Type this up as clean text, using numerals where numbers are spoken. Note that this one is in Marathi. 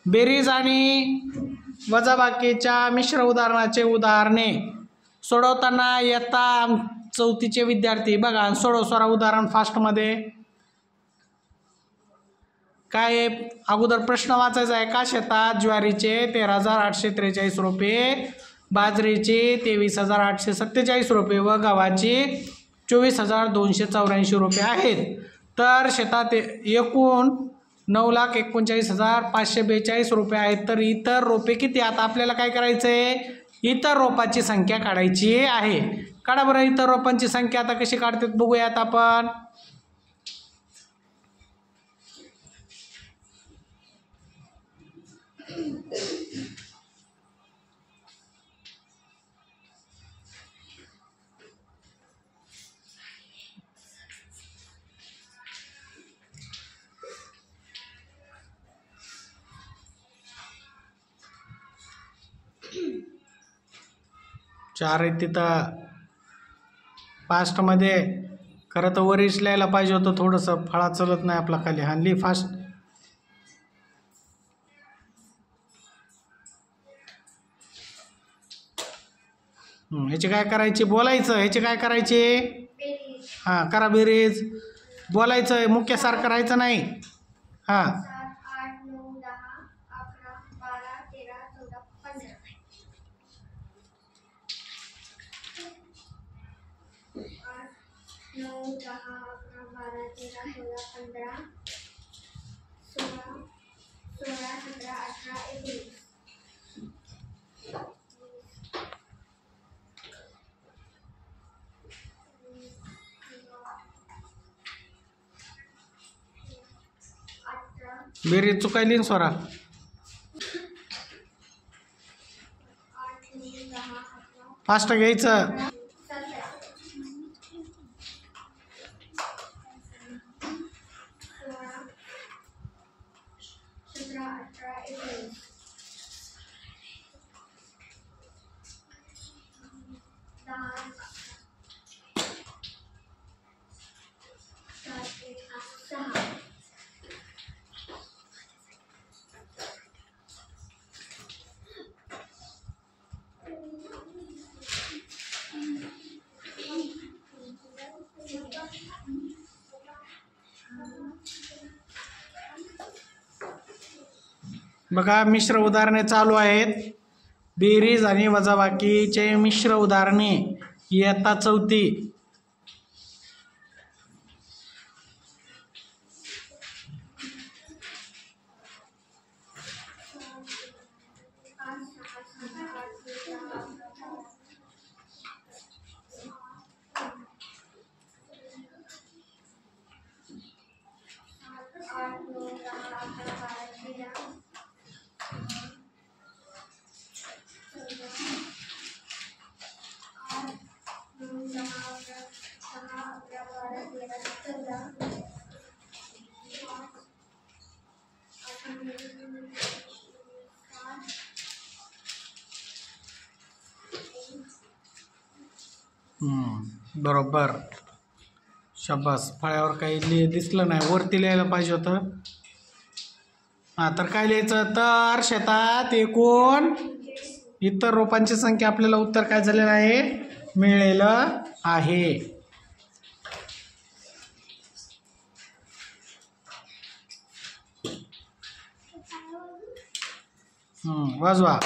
बेरीज आणि वजाबाकीच्या मिश्र उदाहरणाचे उदाहरणे सोडवताना इयत्ता 4थीचे विद्यार्थी बघा सोडव स्वरा उदाहरण फास्टमध्ये काय अगोदर प्रश्न वाचायचा आहे का शेतात ज्वारीचे 13,843 रुपये, बाजरीचे 23,847 रुपये व गव्हाचे 24,284 रुपये आहेत. तर शेतात एकूण 9,39,542 रुपये आहेत. तर इतर रोपे किती? आता आपल्याला काय करायचं आहे? इतर रोपाची संख्या काढायची आहे. काढा बरं इतर रोपांची संख्या. आता कशी काढतात बघूयात आपण. चार आहेत तिथं फास्टमध्ये. खरं तर वरीच लिहायला पाहिजे होतं, थोडंसं फळा चलत नाही आपला खाली. हानली फास्ट. ह्याचे काय करायचे? बोलायचं. ह्याचे काय करायचे? हां करा बेरीज. बोलायचं आहे, मुख्यसारखं राहायचं नाही. हां 9, 10, 11, 12, 13, 14, 15, 16, 17, 18, 19. बेरीज चुकायली ना स्वरा. 8, 9, 10, 11, फास्ट घ्यायचं. 17, 16, 17, 18, 19. 10, 7, 8, 6. बघा मिश्र उदाहरणे चालू आहेत. बेरीज आणि वजाबाकीचे मिश्र उदाहरणे इयत्ता 4थी. बरोबर. शाबास. फळ्यावर काही दिसलं नाही, वरती लिहायला पाहिजे होतं. हां तर काय लिहायचं? तर शेतात एकूण इतर रोपांची संख्या आपल्याला उत्तर काय झालेलं आहे? मिळालेलं आहे. वाजवा.